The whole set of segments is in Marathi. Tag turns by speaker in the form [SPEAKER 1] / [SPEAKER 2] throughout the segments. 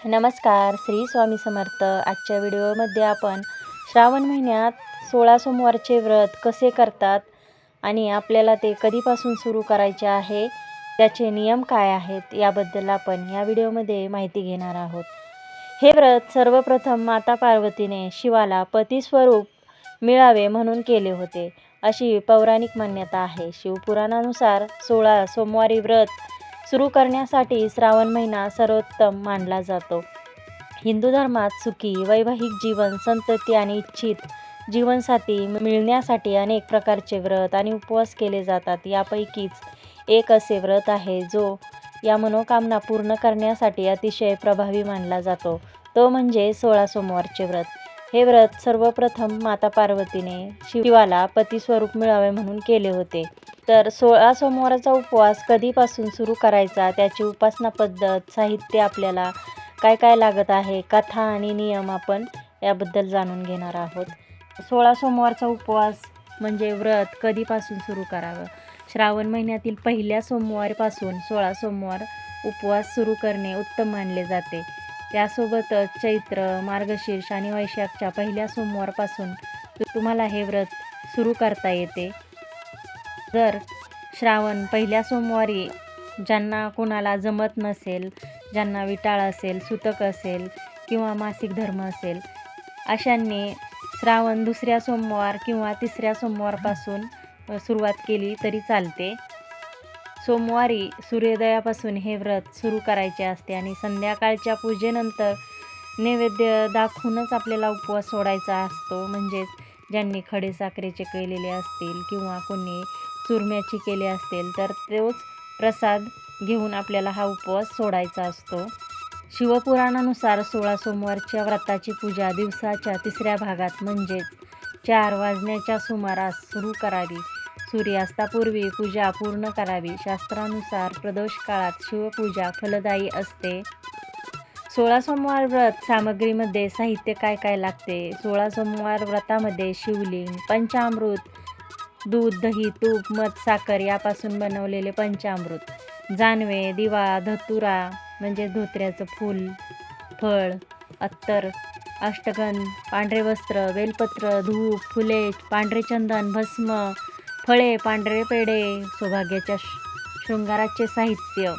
[SPEAKER 1] नमस्कार, श्री स्वामी समर्थ. आजच्या व्हिडिओमध्ये आपण श्रावण महिन्यात 16 सोमवारचे व्रत कसे करतात आणि आपल्याला ते कधीपासून सुरू करायचे आहे, त्याचे नियम काय आहेत याबद्दल आपण या व्हिडिओमध्ये माहिती घेणार आहोत. हे व्रत सर्वप्रथम माता पार्वतीने शिवाला पतिस्वरूप मिळावे म्हणून केले होते, अशी पौराणिक मान्यता आहे. शिवपुराणानुसार 16 सोमवारी व्रत सुरू करण्यासाठी श्रावण महिना सर्वोत्तम मानला जातो. हिंदू धर्मात सुखी वैवाहिक जीवन, संतती आणि इच्छित जीवनसाथी मिळण्यासाठी अनेक प्रकारचे व्रत आणि उपवास केले जातात. यापैकीच एक असे व्रत आहे जो या मनोकामना पूर्ण करण्यासाठी अतिशय प्रभावी मानला जातो, तो म्हणजे 16 सोमवारचे व्रत. हे व्रत सर्वप्रथम माता पार्वतीने शिवाला पतिस्वरूप मिळावे म्हणून केले होते. तर 16 सोमवाराचा उपवास कधीपासून सुरू करायचा, त्याची उपासना पद्धत, साहित्य, आपल्याला काय काय लागत आहे, कथा आणि नियम आपण याबद्दल जाणून घेणार आहोत. 16 सोमवारचा उपवास म्हणजे व्रत कधीपासून सुरू करावं. श्रावण महिन्यातील पहिल्या सोमवारपासून 16 सोमवार उपवास सुरू करणे उत्तम मानले जाते. त्यासोबतच चैत्र, मार्गशीर्ष आणि वैशाखच्या पहिल्या सोमवारपासून तुम्हाला हे व्रत सुरू करता येते. जर श्रावण पहिल्या सोमवारी ज्यांना कोणाला जमत नसेल, ज्यांना विटाळ असेल, सुतक असेल किंवा मासिक धर्म असेल, अशांनी श्रावण दुसऱ्या सोमवार किंवा तिसऱ्या सोमवारपासून सुरुवात केली तरी चालते. सोमवारी सूर्योदयापासून हे व्रत सुरू करायचे असते आणि संध्याकाळच्या पूजेनंतर नैवेद्य दाखवूनच आपल्याला उपवास सोडायचा असतो. म्हणजेच ज्यांनी खडीसाखरेचे केलेले असतील किंवा कोणी चुरम्याची केले असतील तर तोच प्रसाद घेऊन आपल्याला हा उपवास सोडायचा असतो. शिवपुराणानुसार 16 सोमवारच्या व्रताची पूजा दिवसाच्या तिसऱ्या भागात म्हणजेच 4 वाजण्याच्या सुमारास सुरू करावी. सूर्यास्तापूर्वी पूजा पूर्ण करावी. शास्त्रानुसार प्रदोष काळात शिवपूजा फलदायी असते. 16 सोमवार व्रत सामग्रीमध्ये साहित्य काय काय लागते. 16 सोमवार व्रतामध्ये शिवलिंग, पंचामृत, दूध, दही, तूप, मध, साखर यापासून बनवलेले पंचामृत, जानवे, दिवा, धतुरा म्हणजे धोत्र्याचं फूल, फळ, अत्तर, अष्टगंध, पांढरे वस्त्र, बेलपत्र, धूप, फुले, पांढरे चंदन, भस्म, फळे, पांढरे पेढे, सौभाग्याच्या शृंगाराचे साहित्य.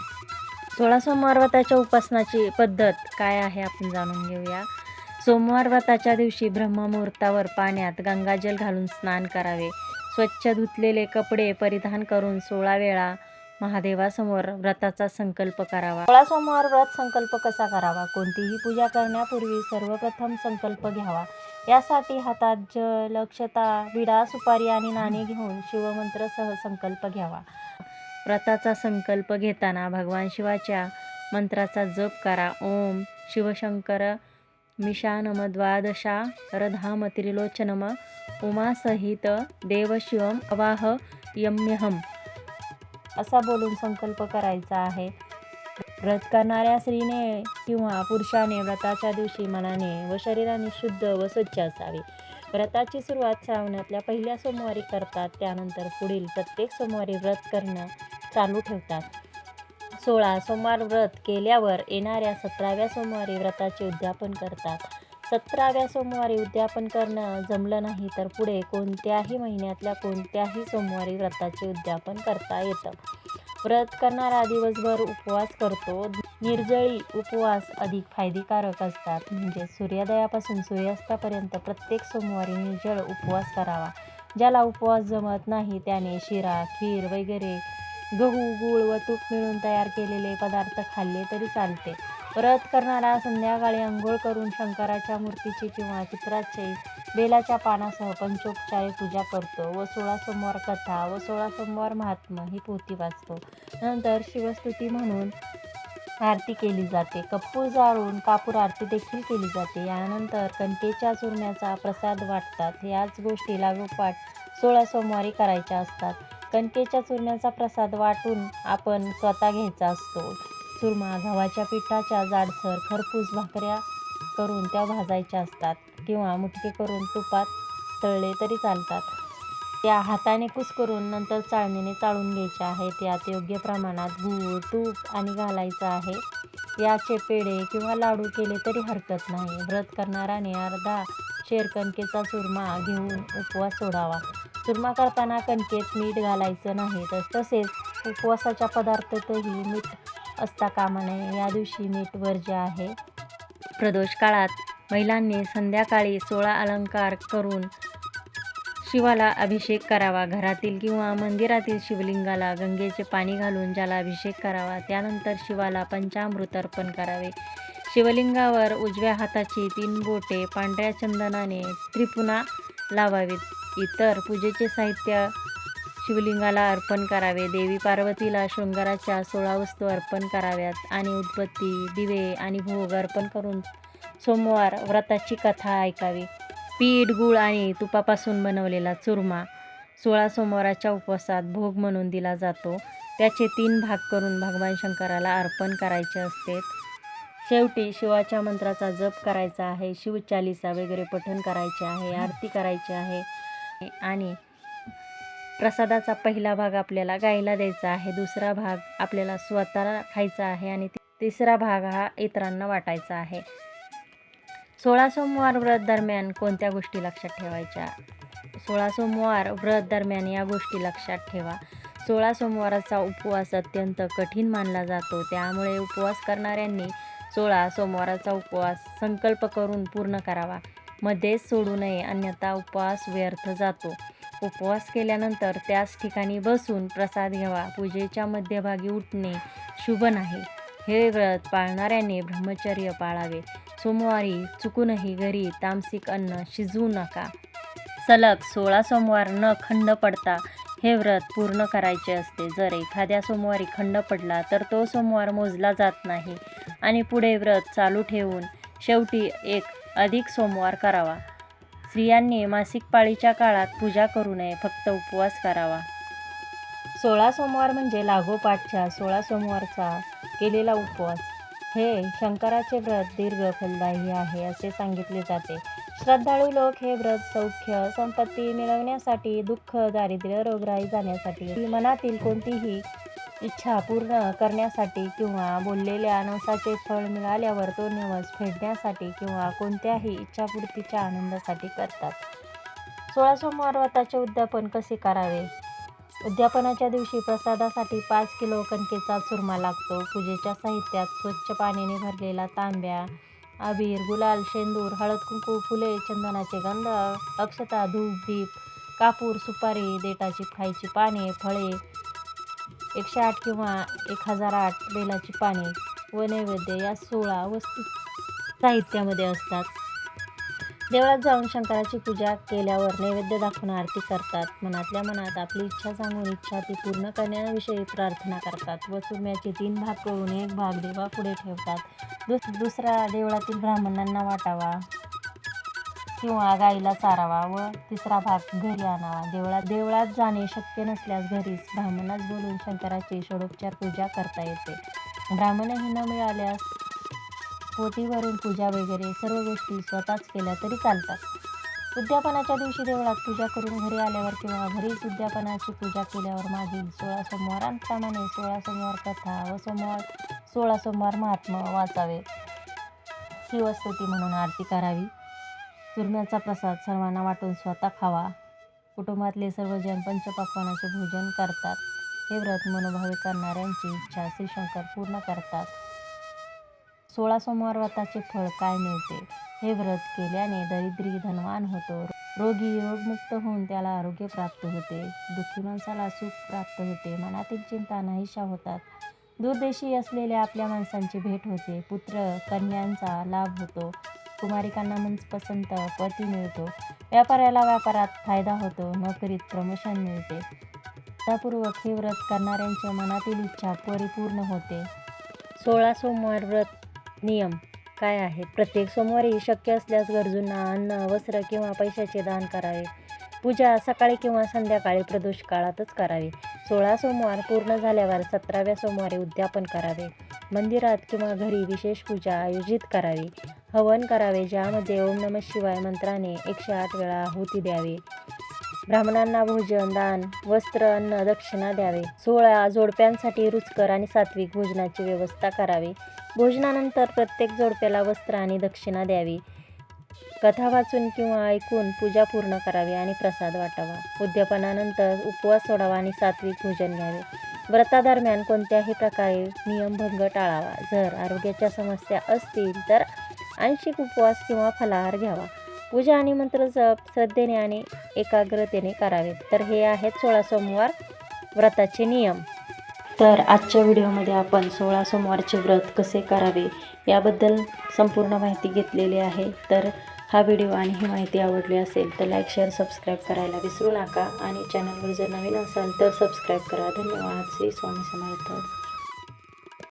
[SPEAKER 1] 16 सोमवार व्रताच्या उपासनाची पद्धत काय आहे आपण जाणून घेऊया. सोमवार व्रताच्या दिवशी ब्रह्ममुहूर्तावर पाण्यात गंगाजल घालून स्नान करावे. स्वच्छ धुतलेले कपडे परिधान करून 16 वेळा महादेवासमोर व्रताचा संकल्प करावा. 16 सोमवार व्रत संकल्प कसा करावा. कोणतीही पूजा करण्यापूर्वी सर्वप्रथम संकल्प घ्यावा. यासाठी हातात जल, अक्षता, विडा, सुपारी आणि नाणी घेऊन शिवमंत्रासह संकल्प घ्यावा. व्रताचा संकल्प घेताना भगवान शिवाच्या मंत्राचा जप करा. ओम शिवशंकर मिशानम द्वादशा रधाम त्रिलोचनम उमासहित देवशिवम अवाहयम्यहम असा बोलून संकल्प करायचा आहे. व्रत करणाऱ्या स्त्रीने किंवा पुरुषाने व्रताच्या दिवशी मनाने व शरीराने शुद्ध व स्वच्छ असावे. व्रताची सुरुवात श्रावणातल्या पहिल्या सोमवारी करतात. त्यानंतर पुढील प्रत्येक सोमवारी व्रत करणं चालू ठेवतात. 16 सोमवार व्रत केल्यावर येणाऱ्या 17व्या सोमवारी व्रताचे उद्यापन करतात. 17व्या सोमवारी उद्यापन करणं जमलं नाही तर पुढे कोणत्याही महिन्यातल्या कोणत्याही सोमवारी व्रताचे उद्यापन करता येतं. व्रत करणारा दिवसभर उपवास करतो. निर्जळी उपवास अधिक फायदेकारक असतात. म्हणजे सूर्योदयापासून सूर्यास्तापर्यंत प्रत्येक सोमवारी निर्जळ उपवास करावा. ज्याला उपवास जमत नाही त्याने शिरा, खीर वगैरे गहू, गूळ व तूप मिळून तयार केलेले पदार्थ खाल्ले तरी चालते. व्रत करणारा संध्याकाळी अंघोळ करून शंकराच्या मूर्तीची किंवा चित्राची बेलाच्या पानासह पंचोपचारे पूजा करतो व 16 सोमवार कथा व 16 सोमवार महात्म्य ही पोथी वाचतो. नंतर शिवस्तुती म्हणून आरती केली जाते. कपूर जाळून कापूर आरती देखील केली जाते. यानंतर कणकेच्या चुरम्याचा प्रसाद वाटतात. याच गोष्टी लागोपाठ 16 सोमवारी करायच्या असतात. कणकेच्या चुरम्याचा प्रसाद वाटून आपण स्वतः घ्यायचा असतो. चुरमा गव्हाच्या पिठाच्या जाडसर खरपूस भाकऱ्या करून त्या भाजायच्या असतात किंवा मुटके करून तुपात तळले तरी चालतात. त्या हाताने कुस्करून नंतर चाळणीने चाळून घ्यायच्या आहेत. त्यात योग्य प्रमाणात गूळ, तूप आणि घालायचं आहे. याचे पेढे किंवा लाडू केले तरी हरकत नाही. व्रत करणाऱ्याने अर्धा शेर कणकेचा चुरमा घेऊन उपवास सोडावा. चुरमा करताना कणकेत मीठ घालायचं नाही. तसेच उपवासाच्या पदार्थातही मीठ असता कामा नये. या दिवशी मीठ वर्ज्य आहे. प्रदोष काळात महिलांनी संध्याकाळी 16 अलंकार करून शिवाला अभिषेक करावा. घरातील किंवा मंदिरातील शिवलिंगाला गंगेचे पाणी घालून ज्याला अभिषेक करावा. त्यानंतर शिवाला पंचामृत अर्पण करावे. शिवलिंगावर उजव्या हाताची 3 बोटे पांढऱ्या चंदनाने त्रिपुना लावावीत. इतर पूजेचे साहित्य शिवलिंगाला अर्पण करावे. देवी पार्वतीला शृंगाराच्या 16 वस्तू अर्पण कराव्यात आणि उदबत्ती, दिवे आणि भोग अर्पण करून सोमवार व्रताची कथा ऐकावी. पीठ, गूळ आणि तुपापासून बनवलेला चुरमा 16 सोमवाराच्या उपवासात भोग म्हणून दिला जातो. त्याचे 3 भाग करून भगवान शंकराला अर्पण करायचे असते. शेवटी शिवाच्या मंत्राचा जप करायचा आहे. शिवचालीसा वगैरे पठण करायचे आहे. आरती करायची आहे आणि प्रसादाचा पहिला भाग आपल्याला गाईला द्यायचा आहे. दुसरा भाग आपल्याला स्वतःला खायचा आहे आणि तिसरा भाग हा इतरांना वाटायचा आहे. 16 सोमवार व्रत दरम्यान कोणत्या गोष्टी लक्षात ठेवायच्या? 16 सोमवार व्रत दरम्यान या गोष्टी लक्षात ठेवा. 16 सोमवाराचा उपवास अत्यंत कठीण मानला जातो. त्यामुळे उपवास करणाऱ्यांनी 16 सोमवाराचा उपवास संकल्प करून पूर्ण करावा. मध्येच सोडू नये, अन्यथा उपवास व्यर्थ जातो. उपवास केल्यानंतर त्याच ठिकाणी बसून प्रसाद घ्यावा. पूजेच्या मध्यभागी उठणे शुभ नाही. हे व्रत पाळणाऱ्याने ब्रह्मचर्य पाळावे. सोमवारी चुकूनही घरी तामसिक अन्न शिजवू नका. सलग 16 सोमवार न खंड पडता हे व्रत पूर्ण करायचे असते. जर एखाद्या सोमवारी खंड पडला तर तो सोमवार मोजला जात नाही आणि पुढे व्रत चालू ठेवून शेवटी एक अधिक सोमवार करावा. स्त्रियांनी मासिक पाळीच्या काळात पूजा करू नये, फक्त उपवास करावा. 16 सोमवार म्हणजे लागोपाठच्या 16 सोमवारचा केलेला उपवास. हे शंकराचे व्रत दीर्घ फलदायी आहे असे सांगितले जाते. श्रद्धाळू लोक हे व्रत सौख्य, संपत्ती मिळवण्यासाठी, दुःख, दारिद्र्य, रोगराई जाण्यासाठी, मनातील कोणतीही इच्छा पूर्ण करण्यासाठी किंवा बोललेल्या नवसाचे फळ मिळाल्यावर तो नवस फेडण्यासाठी किंवा कोणत्याही इच्छापूर्तीच्या आनंदासाठी करतात. 16 सोमवार व्रताचे उद्यापन कसे करावे? उद्यापनाच्या दिवशी प्रसादासाठी 5 किलो कणकेचा चुरमा लागतो. पूजेच्या साहित्यात स्वच्छ पाण्याने भरलेला तांब्या, अबीर, गुलाल, शेंदूर, हळद, कुंकू, फुले, चंदनाचे गंध, अक्षता, धूप, दीप, कापूर, सुपारी, देठाची खायची पाने, फळे, 108 किंवा 1008 बेलाची पाने व नैवेद्य या 16 वस्तू साहित्यामध्ये असतात. देवळात जाऊन शंकराची पूजा केल्यावर नैवेद्य दाखवून आरती करतात. मनातल्या मनात आपली इच्छा सांगून इच्छा ती पूर्ण करण्याविषयी प्रार्थना करतात व चुरम्याचे 3 भाग करून एक भाग देवापुढे ठेवतात. दुसरा देवळातील ब्राह्मणांना वाटावा किंवा गाईला चारावा व तिसरा भाग घरी आणावा. देवळात जाणे शक्य नसल्यास घरीच ब्राह्मणास बोलून शंकराची षोडोपचार पूजा करता येते. ब्राह्मणही न मिळाल्यास पोथीवरून पूजा वगैरे सर्व गोष्टी स्वतःच केल्या तरी चालतात. उद्यापनाच्या दिवशी देवळात पूजा करून घरी आल्यावर किंवा घरीच उद्यापनाची पूजा केल्यावर मागील 16 सोमवारांप्रमाणे 16 सोमवार कथा व 16 सोमवार महात्म्य वाचावे. शिवस्तुती म्हणून आरती करावी. चुरम्याचा प्रसाद सर्वांना वाटून स्वतः खावा. कुटुंबातले सर्वजण पंचपक्वान्नाचे भोजन करतात. हे व्रत मनोभावे करणाऱ्यांची इच्छा श्रीशंकर पूर्ण करतात. 16 सोमवार व्रताचे फळ काय मिळते? हे व्रत केल्याने दरिद्री धनवान होतो. रोगी रोगमुक्त होऊन त्याला आरोग्य प्राप्त होते. दुःखी माणसाला सुख प्राप्त होते. मनातील चिंता नाहीशा होतात. दूरदेशी असलेल्या आपल्या माणसांची भेट होते. पुत्र कन्यांचा लाभ होतो. कुमारिकांना मनपसंत पती मिळतो. व्यापाऱ्याला व्यापारात फायदा होतो. नोकरीत प्रमोशन मिळते. श्रद्धापूर्वक हे व्रत करणाऱ्यांच्या मनातील इच्छा परिपूर्ण होते. 16 सोमवार व्रत नियम काय आहेत? प्रत्येक सोमवारी शक्य असल्यास गरजूंना अन्न, वस्त्र किंवा पैशाचे दान करावे. पूजा सकाळी किंवा संध्याकाळी प्रदोष काळातच करावी. 16 सोमवार पूर्ण झाल्यावर 17व्या सोमवारी उद्यापन करावे. मंदिरात किंवा घरी विशेष पूजा आयोजित करावी. हवन करावे, ज्यामध्ये ओम नमः शिवाय मंत्राने 108 वेळा आहुती द्यावी. ब्राह्मणांना भोजन, दान, वस्त्र, अन्न, दक्षिणा द्यावे. 16 जोडप्यांसाठी रुचकर आणि सात्विक भोजनाची व्यवस्था करावी. भोजनानंतर प्रत्येक जोडप्याला वस्त्र आणि दक्षिणा द्यावी. कथा वाचून किंवा ऐकून पूजा पूर्ण करावी आणि प्रसाद वाटावा. उद्यापनानंतर उपवास सोडावा आणि सात्विक भोजन घ्यावे. व्रतादरम्यान कोणत्याही प्रकारे नियमभंग टाळावा. जर आरोग्याच्या समस्या असतील तर आंशिक उपवास किंवा फलाहार घ्यावा. पूजा आणि मंत्र जप श्रद्धेने आणि एकाग्रतेने करावेत. तर हे आहेत 16 सोमवार व्रताचे नियम. तर आजच्या व्हिडिओमध्ये आपण 16 सोमवारचे व्रत कसे करावे याबद्दल संपूर्ण माहिती घेतलेली आहे. तर हा व्हिडिओ आणि ही माहिती आवडली असेल तर लाईक, शेअर, सबस्क्राईब करायला विसरू नका आणि चॅनलवर जर नवीन असाल तर सबस्क्राईब करा. धन्यवाद. श्री स्वामी समर्थ.